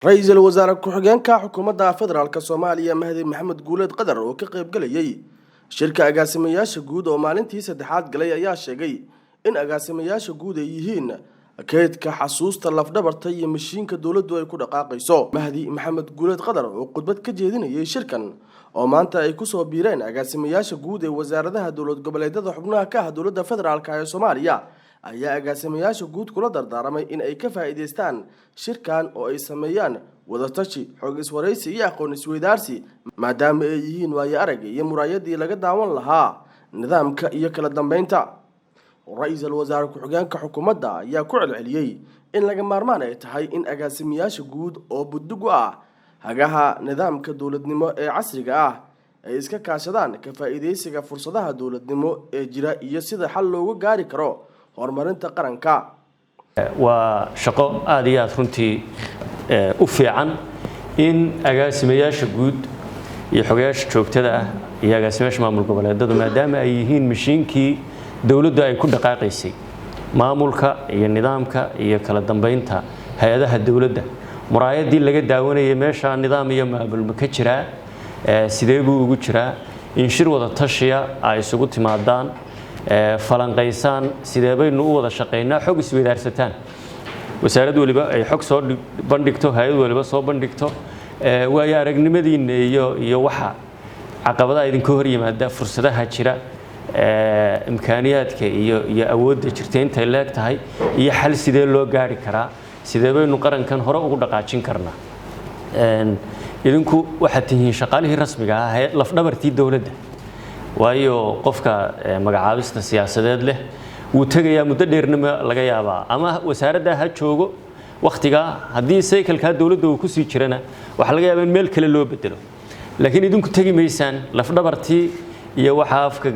رئيس الوزراء ku-xigeenka xukuumadda federaalka Soomaaliya Mahdi Maxamed Guuleed Qadar oo ka qayb galayay shirka agaasimayaasha guud oo maalintii sedaxaad galay ayaa sheegay in agaasimayaasha guud ay yihiin kaydka xasuusta lafdhabarta iyo mashiinka dawladdu ay ku dhaqaaqayso. Mahdi Maxamed Guuleed Qadar oo khudbad ka jeedinayay shirkan oo maanta ay ku soo biireen agaasimayaasha guud ee wasaaradaha dawlad goboleedyada xubnaha ka ah dawladda federaalka ee Soomaaliya ayaa agaasimayaasha guud kula dardaaramay in ay ka faa'iideystaan shirkan oo ay sameeyaan wadatashi xog iswaraysi iyo aqoon isweydaarsi maadaama ay yihiin waayo arag iyo muraayadii laga daawan lahaa nidaamka iyo kala dambeynta. Ra'iisul Wasaare ku-xigeenka xukuumadda ayaa ku celceliyay in laga maarmaan ay tahay in agaasimayaasha guud oo budug u ah hagaha nidaamka dawladnimo ee casriga ah ay iska kaashadaan ka faa'iideysiga fursadaha dawladnimo ee jira iyo sida xal loogu gaari karo horumarinta qaranka. waa shaqo aad iyo aad runtii u fiican in agaasimayaasha guud iyo xogayaasha joogtada ah iyo agaasimayaasha maamul goboleedyadu maadaama ay yihiin mashiinkii dawladdu ay ku dhaqaaqaysay maamulka iyo nidaamka iyo kala dambeynta hay'adaha dawladda muraayadii laga daawanayay meesha nidaam iyo maamul ka jira sidee buu ugu jiraa in shir wada tashiya ay isugu timaadaan falanqaysaan sidee baynu u wada shaqeynaa xog isweydaarsataan wasaarad waliba ay xog soo bandhigto hay'ad waliba soo bandhigto waayo aragnimadiina iyo waxa caqabadaha idinka hor yimaada fursadaha jira imkaaniyaadka iyo awoodda jirta intay leeg tahay iyo xal sidee loo gaari karaa sidee baynu qarankan hore ugu dhaqaajin karnaa idinku waxaad tihiin shaqaalihii rasmiga ah ee lafdhabartii dawladda waayo qofka magacaabista siyaasadeed leh wuu tagayaa muddo dheerna laga yaabaa ama wasaaradda ha joogo waqtiga haddii saykalka dawladda uu ku sii jirana waxa laga yaabaa in meel kale loo bedelo laakiin idinku tagi maysaan lafdhabartii iyo waxa afka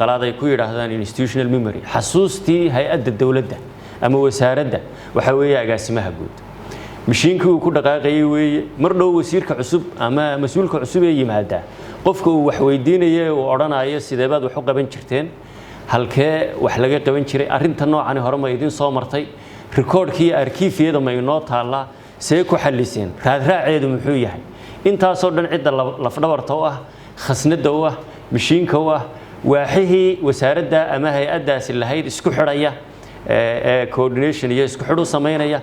qalaad ay ku yiraahdaan institutional memory xasuustii hay'adda dawladda ama wasaaradda waxa weeye agaasimaha guud mashiinkii uu ku dhaqaaqayay weeye mar dhow wasiirka cusub ama mas'uulka cusub ee yimaada qofka uu wax weydiinayay oo oranayo sidee baad wax u qaban jirteen halkee wax laga qaban jiray arinta noocan hore ma idin soo martay recordkii arkiifyada ma inoo taala see ku xaliseen raadraaceedu muxuu yahay intaas oo dhan cid lafdhabarta u ah khasnada u ah mashiinka u ah waaxihii wasaaradda ama hay'adaasi lahayd isku xidhaya coordination iyo isku xidhu sameynaya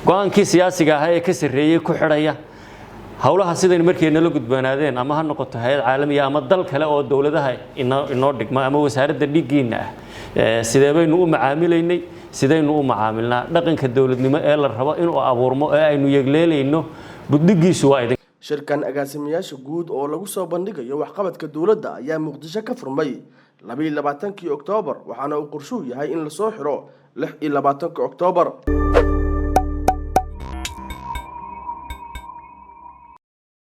go'aankii siyaasiga ah ee ka sareeyay ku xidhaya hawlaha sideen markayna la gudbanaadeen ama ha noqoto hay'ad caalami ah ama dal kale oo dawladaha inoo dhigma ama wasaaradda dhigiina ah sidee baynu u macaamilaynay sidaynu u macaamilnaa dhaqanka dawladnimo ee la rabo inuu abuurmo ee aynu yegleelayno buddigiisu waa idin shirkan agaasimayaasha guud oo lagu soo bandhigayo waxqabadka dawladda ayaa Muqdisho ka furmay 22 Oktoobar waxaana uu qorshuhu yahay in la soo xiro 26 Oktoobar.